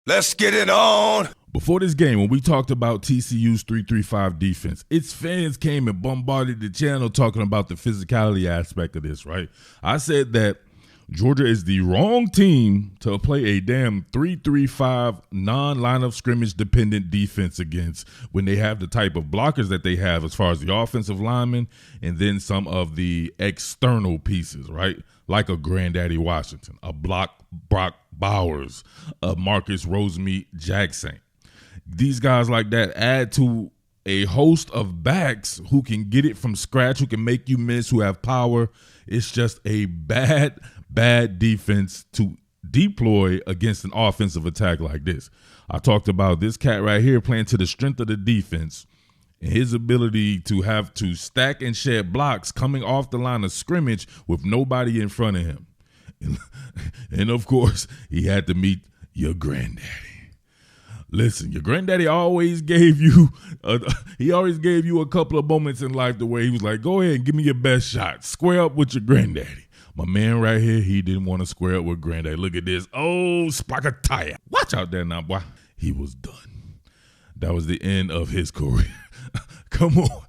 Let's get it on. Before this game, when we talked about TCU's 3-3-5 defense, its fans came and bombarded the channel talking about the physicality aspect of this, right? I said that Georgia is the wrong team to play a damn 3-3-5 non-line of scrimmage dependent defense against when they have the type of blockers that they have as far as the offensive linemen and then some of the external pieces, right? Like a Granddaddy Washington, a Brock Bowers, a Marcus Rosemeat Jackson. These guys like that add to a host of backs who can get it from scratch, who can make you miss, who have power. It's just a bad defense to deploy against an offensive attack like this. I talked about this cat right here playing to the strength of the defense and his ability to have to stack and shed blocks coming off the line of scrimmage with nobody in front of him. And of course, he had to meet your granddaddy. Listen, your granddaddy always gave you a couple of moments in life the way he was like, go ahead and give me your best shot. Square up with your granddaddy. My man right here, he didn't want to square up with granddaddy. Look at this. Oh, Spakataya. Watch out there now, boy. He was done. That was the end of his career. Come on.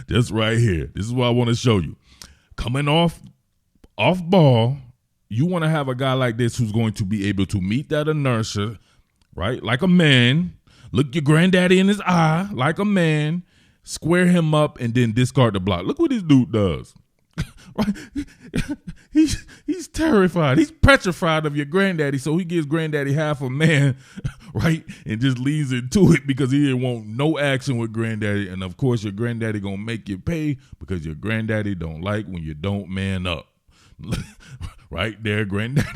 Just right here. This is what I want to show you. Coming off ball, you want to have a guy like this who's going to be able to meet that inertia, right? Like a man. Look your granddaddy in his eye, like a man. Square him up and then discard the block. Look what this dude does. Right? He's terrified. He's petrified of your granddaddy, so he gives granddaddy half a man, right? And just leans into it because he didn't want no action with granddaddy. And of course, your granddaddy gonna make you pay because your granddaddy don't like when you don't man up. Right there, granddaddy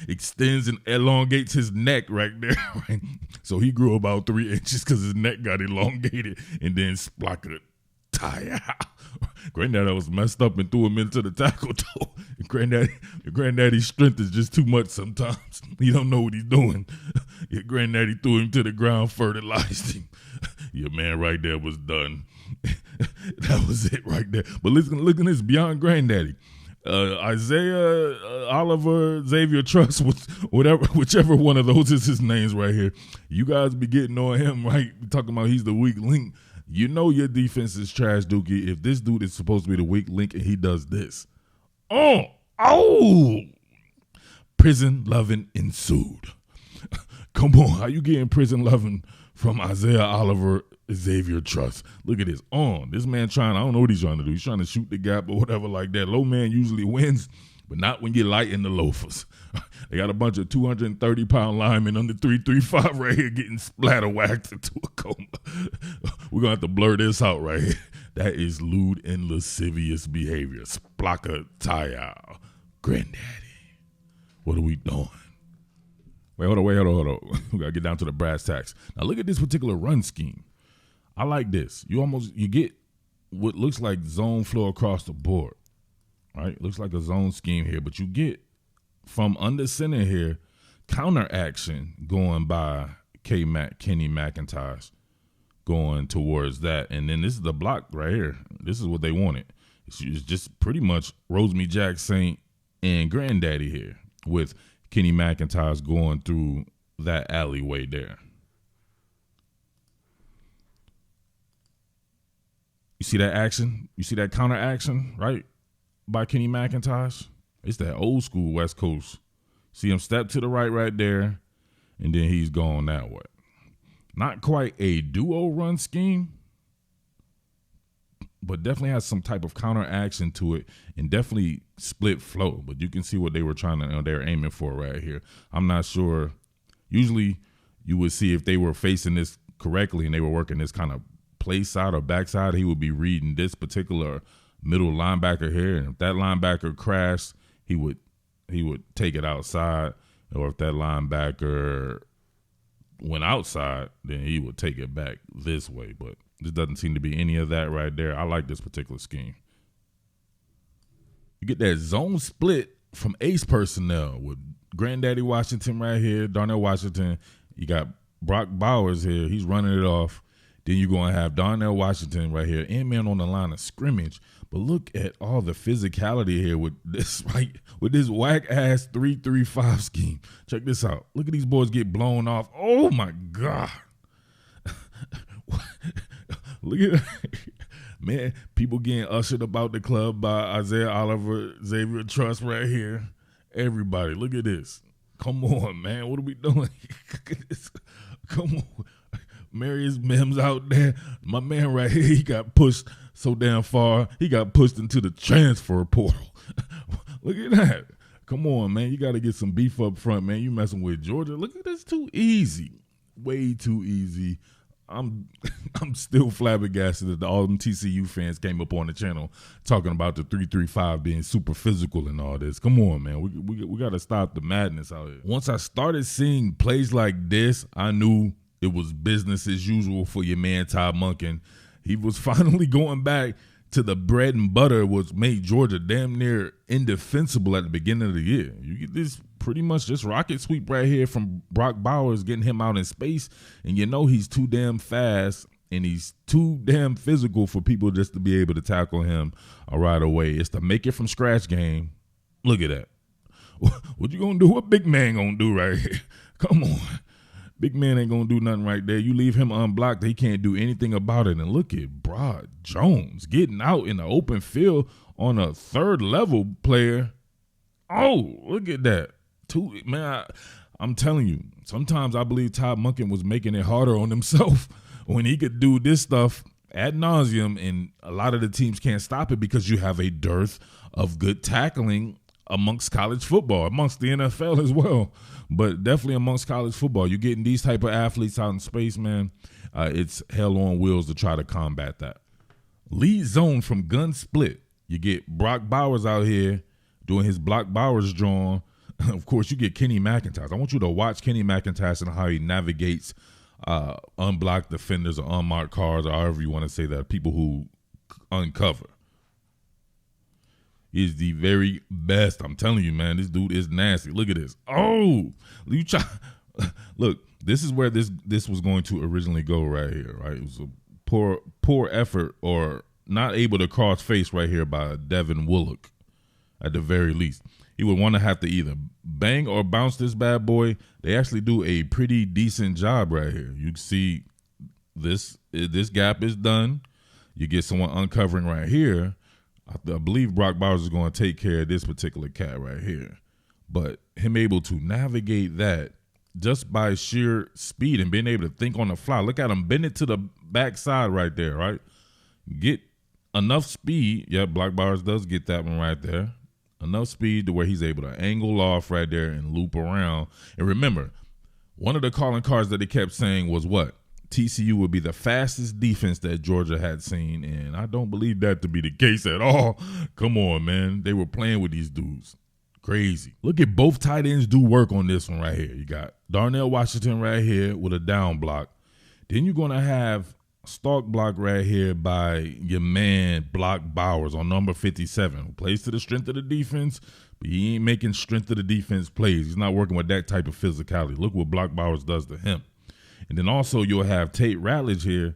extends and elongates his neck right there. Right? So he grew about 3 inches because his neck got elongated and then splockered. Tire. Granddaddy was messed up and threw him into the tackle toe. Granddaddy's strength is just too much sometimes. He don't know what he's doing. Your granddaddy threw him to the ground, fertilized him. Your man right there was done. That was it right there. But listen, look at this beyond granddaddy. Isaiah Oliver Xavier Truss, whichever one of those is his names right here. You guys be getting on him, right? Talking about he's the weak link. You know your defense is trash, Dookie, if this dude is supposed to be the weak link and he does this. Oh! Prison loving ensued. Come on, how you getting prison loving from Isaiah Oliver Xavier Truss? Look at this. This man I don't know what he's trying to do. He's trying to shoot the gap or whatever like that. Low man usually wins, but not when you're light in the loafers. They got a bunch of 230-pound linemen under 3-3-5 right here getting splatter whacked into a coma. We're going to have to blur this out right here. That is lewd and lascivious behavior. Splaka Taya. Granddaddy. What are we doing? Wait, hold on. We got to get down to the brass tacks. Now look at this particular run scheme. I like this. You get what looks like zone flow across the board. Right? Looks like a zone scheme here, but you get from under center here, counter action going by Kenny McIntosh going towards that. And then this is the block right here. This is what they wanted. It's just pretty much Rosemeat Jackson and Granddaddy here with Kenny McIntosh going through that alleyway there. You see that action? You see that counter action, right? By Kenny McIntosh? It's that old school West Coast. See him step to the right there, and then he's going that way. Not quite a duo run scheme, but definitely has some type of counter action to it and definitely split flow. But you can see what they were they're aiming for right here. I'm not sure. Usually you would see if they were facing this correctly and they were working this kind of play side or backside, he would be reading this particular middle linebacker here. And if that linebacker crashed, he would take it outside. Or if that linebacker went outside, then he would take it back this way. But there doesn't seem to be any of that right there. I like this particular scheme. You get that zone split from ace personnel with Granddaddy Washington right here, Darnell Washington. You got Brock Bowers here. He's running it off. Then you're going to have Darnell Washington right here, man on the line of scrimmage. But look at all the physicality here with this, right? With this whack-ass 3-3-5 scheme. Check this out. Look at these boys get blown off. Oh, my God. Look at that. Man, people getting ushered about the club by Isaiah Oliver, Xavier Truss right here. Everybody, look at this. Come on, man. What are we doing? Look at this. Come on. Marius Mims out there. My man right here, he got pushed so damn far. He got pushed into the transfer portal. Look at that. Come on, man. You got to get some beef up front, man. You messing with Georgia. Look at this. Too easy. Way too easy. I'm still flabbergasted that all them TCU fans came up on the channel talking about the 3-3-5 being super physical and all this. Come on, man. We got to stop the madness out here. Once I started seeing plays like this, I knew it was business as usual for your man Todd Monken. He was finally going back to the bread and butter, which made Georgia damn near indefensible at the beginning of the year. You get this pretty much just rocket sweep right here from Brock Bowers, getting him out in space, and you know he's too damn fast and he's too damn physical for people just to be able to tackle him right away. It's the make it from scratch game. Look at that. What you gonna do? What big man gonna do right here? Come on. Big man ain't going to do nothing right there. You leave him unblocked, he can't do anything about it. And look at Broad Jones getting out in the open field on a third level player. Oh, look at that. Man, I'm telling you, sometimes I believe Todd Monken was making it harder on himself when he could do this stuff ad nauseum, and a lot of the teams can't stop it because you have a dearth of good tackling amongst college football, amongst the NFL as well, but definitely amongst college football. You're getting these type of athletes out in space, man. It's hell on wheels to try to combat that. Lead zone from gun split. You get Brock Bowers out here doing his Brock Bowers drawing. Of course, you get Kenny McIntosh. I want you to watch Kenny McIntosh and how he navigates unblocked defenders or unmarked cars, or however you want to say that, people who uncover. Is the very best. I'm telling you, man, this dude is nasty. Look at this. Oh, you try. Look, this is where this was going to originally go right here, right? It was a poor effort, or not able to cross face right here by Devin Willock at the very least. He would want to have to either bang or bounce this bad boy. They actually do a pretty decent job right here. You can see this gap is done. You get someone uncovering right here. I believe Brock Bowers is going to take care of this particular cat right here. But him able to navigate that just by sheer speed and being able to think on the fly. Look at him bend it to the backside right there, right? Get enough speed. Yeah, Brock Bowers does get that one right there. Enough speed to where he's able to angle off right there and loop around. And remember, one of the calling cards that they kept saying was what? TCU would be the fastest defense that Georgia had seen, and I don't believe that to be the case at all. Come on, man. They were playing with these dudes. Crazy. Look at both tight ends do work on this one right here. You got Darnell Washington right here with a down block. Then you're going to have a stalk block right here by your man Brock Bowers on number 57, who plays to the strength of the defense, but he ain't making strength of the defense plays. He's not working with that type of physicality. Look what Brock Bowers does to him. And then also you'll have Tate Ratledge here.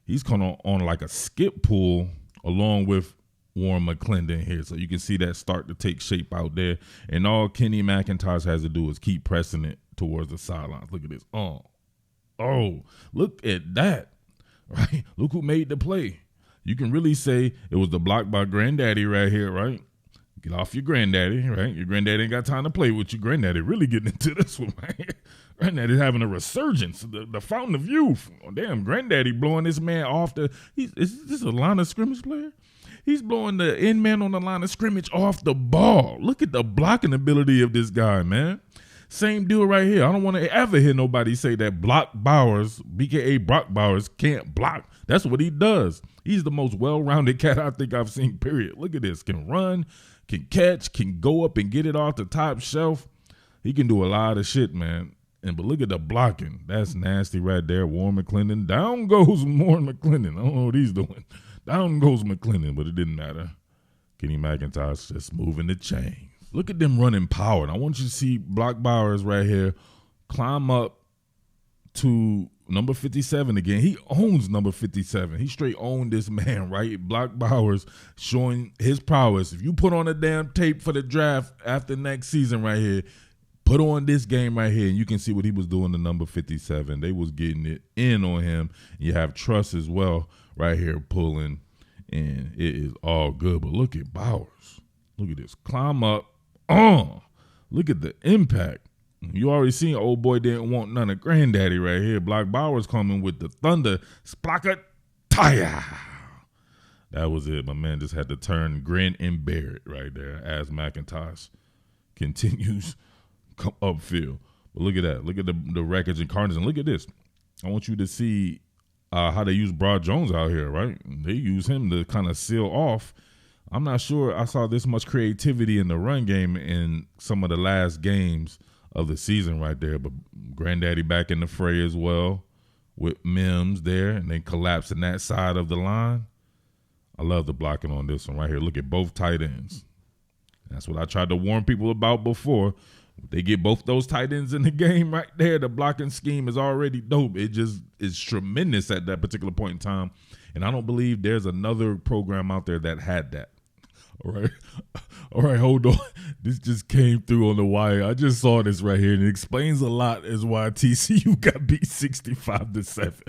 He's kind of on like a skip pull along with Warren McClendon here. So you can see that start to take shape out there. And all Kenny McIntosh has to do is keep pressing it towards the sidelines. Look at this. Oh, look at that. Right? Look who made the play. You can really say it was the block by Granddaddy right here, right? Get off your granddaddy, right? Your granddaddy ain't got time to play with you. Granddaddy really getting into this one, right? Granddaddy's having a resurgence, the fountain of youth. Oh, damn, Granddaddy blowing this man off is this a line of scrimmage player? He's blowing the end man on the line of scrimmage off the ball. Look at the blocking ability of this guy, man. Same deal right here. I don't want to ever hear nobody say that Brock Bowers, BKA Brock Bowers, can't block. That's what he does. He's the most well-rounded cat I think I've seen, period. Look at this. Can run, can catch, can go up and get it off the top shelf. He can do a lot of shit, man. But look at the blocking. That's nasty right there. Warren McClendon. Down goes Warren McClendon. I don't know what he's doing. Down goes McClendon, but it didn't matter. Kenny McIntosh just moving the chain. Look at them running power. And I want you to see Brock Bowers right here climb up to number 57 again. He owns number 57. He straight owned this man, right? Brock Bowers showing his prowess. If you put on a damn tape for the draft after next season right here, put on this game right here, and you can see what he was doing to number 57. They was getting it in on him. You have Truss as well right here pulling, and it is all good. But look at Bowers. Look at this. Climb up. Look at the impact. You already seen old boy didn't want none of granddaddy right here. Brock Bowers coming with the thunder. Splaka Taya. That was it. My man just had to turn, grin, and bear it right there as McIntosh continues come upfield. But look at that. Look at the wreckage and carnage. And look at this. I want you to see how they use Broad Jones out here, right? They use him to kind of seal off. I'm not sure I saw this much creativity in the run game in some of the last games of the season right there, but granddaddy back in the fray as well with Mims there, and then collapsing that side of the line. I love the blocking on this one right here. Look at both tight ends. That's what I tried to warn people about before. If they get both those tight ends in the game right there, the blocking scheme is already dope. It just is tremendous at that particular point in time, and I don't believe there's another program out there that had that. All right, hold on. This just came through on the wire. I just saw this right here, and it explains a lot as why TCU got beat 65-7.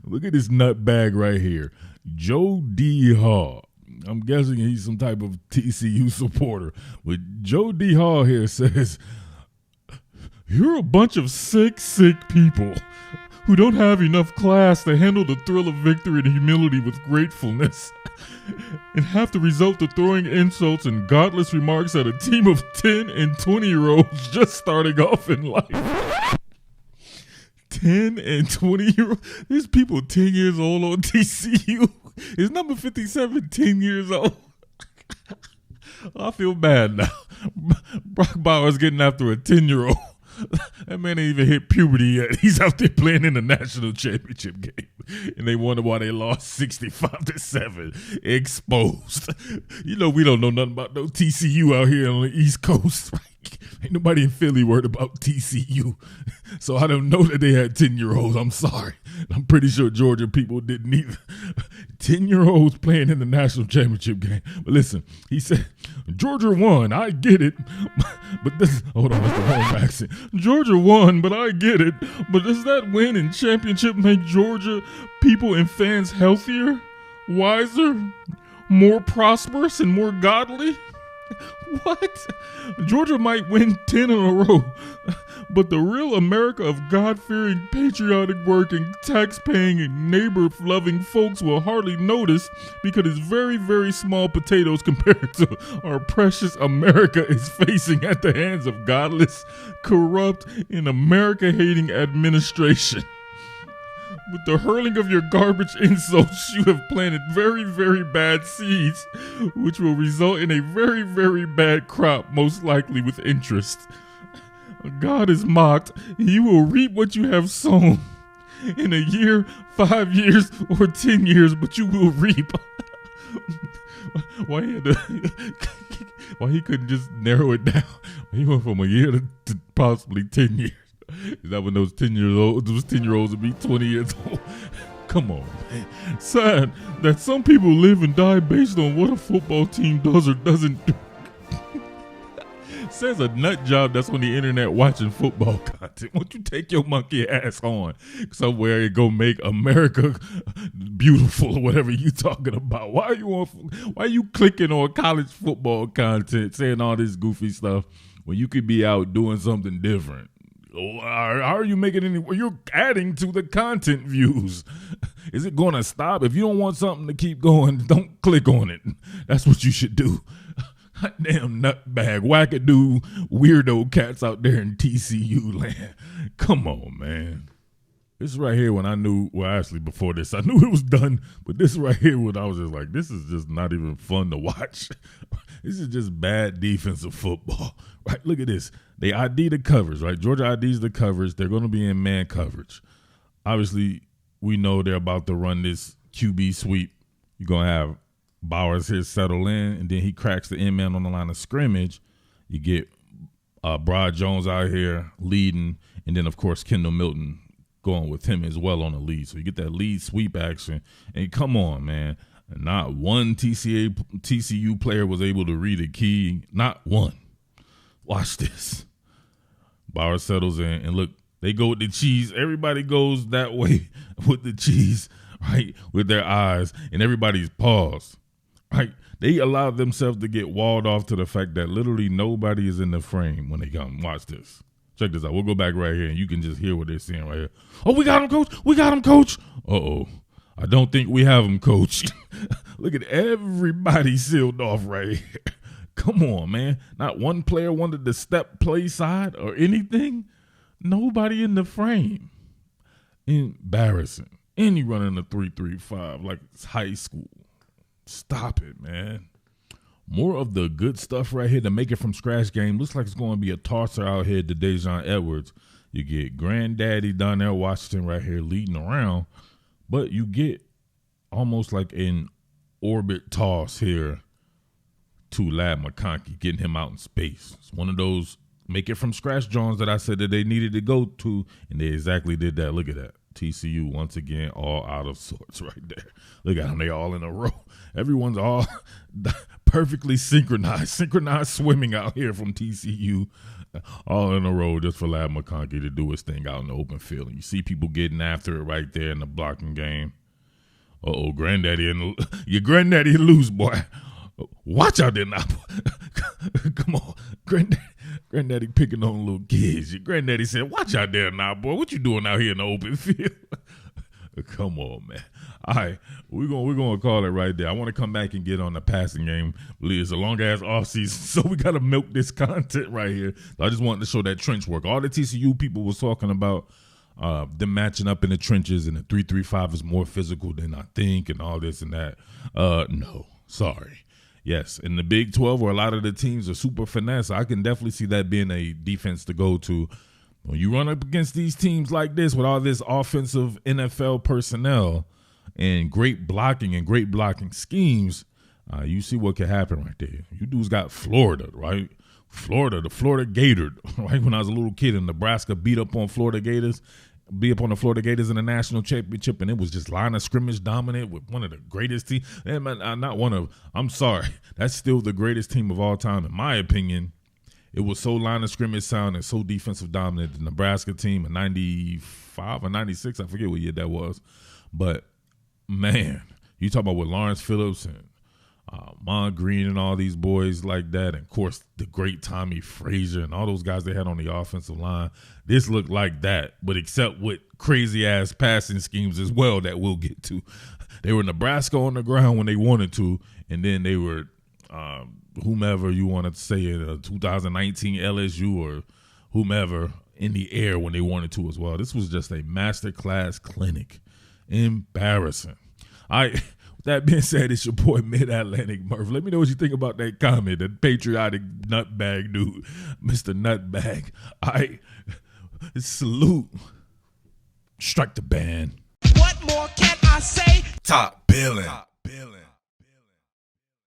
Look at this nut bag right here. Joe D. Hall. I'm guessing he's some type of TCU supporter. But Joe D. Hall here says, "You're a bunch of sick people who don't have enough class to handle the thrill of victory and humility with gratefulness, and have to resort to throwing insults and godless remarks at a team of 10 and 20-year-olds just starting off in life." 10 and 20-year-olds? There's people 10 years old on TCU. Is number 57 10 years old? I feel bad now. Brock Bowers getting after a 10-year-old. That man ain't even hit puberty yet. He's out there playing in the national championship game. And they wonder why they lost 65-7. Exposed. You know we don't know nothing about no TCU out here on the East Coast. Ain't nobody in Philly worried about TCU. So I don't know that they had 10-year-olds. I'm sorry. I'm pretty sure Georgia people didn't either. 10-year-olds playing in the national championship game. But listen, he said, Georgia won. I get it. But this, hold on, that's the wrong accent. Georgia won, but I get it. But does that win and championship make Georgia people and fans healthier, wiser, more prosperous, and more godly? What? Georgia might win 10 in a row, but the real America of God-fearing, patriotic working, tax-paying, and neighbor-loving folks will hardly notice because it's very, very small potatoes compared to our precious America is facing at the hands of godless, corrupt, and America-hating administration. With the hurling of your garbage insults, you have planted very, very bad seeds, which will result in a very, very bad crop, most likely with interest. God is mocked, and you will reap what you have sown. In a year, 5 years, or 10 years, but you will reap. Why he couldn't just narrow it down? He went from a year to possibly 10 years. Is that when those 10-year-olds would be 20 years old? Come on, man. Sad that some people live and die based on what a football team does or doesn't do. Says a nut job that's on the internet watching football content. Won't you take your monkey ass on somewhere and go make America beautiful or whatever you talking about? Why are you clicking on college football content saying all this goofy stuff when you could be out doing something different? How are you making any? You're adding to the content views. Is it going to stop? If you don't want something to keep going, don't click on it. That's what you should do. Damn nutbag, wackadoo, weirdo cats out there in TCU land. Come on, man. This right here when I knew, well, actually before this, I knew it was done. But this right here when I was just like, this is just not even fun to watch. This is just bad defensive football. Right, look at this. They ID the covers, right? Georgia IDs the covers. They're going to be in man coverage. Obviously, we know they're about to run this QB sweep. You're going to have Bowers here settle in, and then he cracks the end man on the line of scrimmage. You get Brad Jones out here leading, and then of course Kendall Milton going with him as well on the lead. So you get that lead sweep action, and come on, man, not one TCU player was able to read a key, not one. Watch this. Bauer settles in, and look, they go with the cheese. Everybody goes that way with the cheese, right, with their eyes, and everybody's paused, right? They allow themselves to get walled off to the fact that literally nobody is in the frame when they come. Watch this. Check this out. We'll go back right here, and you can just hear what they're saying right here. Oh, we got him, coach. We got him, coach. Uh-oh. I don't think we have him, coach. Look at everybody sealed off right here. Come on, man. Not one player wanted to step play side or anything. Nobody in the frame. Embarrassing. And he running a 3.35 like it's high school. Stop it, man. More of the good stuff right here to make it from scratch game. Looks like it's going to be a tosser out here to Dejon Edwards. You get Granddaddy Donnell Washington right here leading around, but you get almost like an orbit toss here to Lad McConkey, getting him out in space. It's one of those make it from scratch Jones that I said that they needed to go to, and they exactly did that. Look at that. TCU once again all out of sorts right there. Look at them. They all in a row. Everyone's all perfectly synchronized swimming out here from TCU, all in a row just for Lad McConkey to do his thing out in the open field. And you see people getting after it right there in the blocking game. Uh-oh, Granddaddy, your Granddaddy loose, boy. Watch out there now. Come on. Granddaddy picking on little kids. Your Granddaddy said, watch out there now, boy. What you doing out here in the open field? Come on, man. All right, we're gonna call it right there. I want to come back and get on the passing game. It's a long-ass offseason, so we got to milk this content right here. I just wanted to show that trench work. All the TCU people was talking about them matching up in the trenches, and the 3-3-5 is more physical than I think and all this and that. No, sorry. Yes, in the Big 12 where a lot of the teams are super finesse, I can definitely see that being a defense to go to. When you run up against these teams like this with all this offensive NFL personnel and great blocking schemes, you see what can happen right there. You dudes got Florida, right? The Florida Gator, right? When I was a little kid in Nebraska, beat up on the Florida Gators in the national championship, and it was just line of scrimmage dominant with one of the greatest teams. I'm sorry, that's still the greatest team of all time, in my opinion. It was so line of scrimmage sound and so defensive dominant. The Nebraska team in 95 or 96, I forget what year that was. But, man, you talk about with Lawrence Phillips and Mon Green and all these boys like that, and, of course, the great Tommy Frazier and all those guys they had on the offensive line. This looked like that, but except with crazy-ass passing schemes as well that we'll get to. They were Nebraska on the ground when they wanted to, and then they were whomever you want to say it, 2019 LSU or whomever in the air when they wanted to as well. This was just a masterclass clinic. Embarrassing. All right. With that being said, it's your boy Mid-Atlantic Murf. Let me know what you think about that comment, that patriotic nutbag dude, Mr. Nutbag. All right. Salute. Strike the band. What more can I say? Top Billin.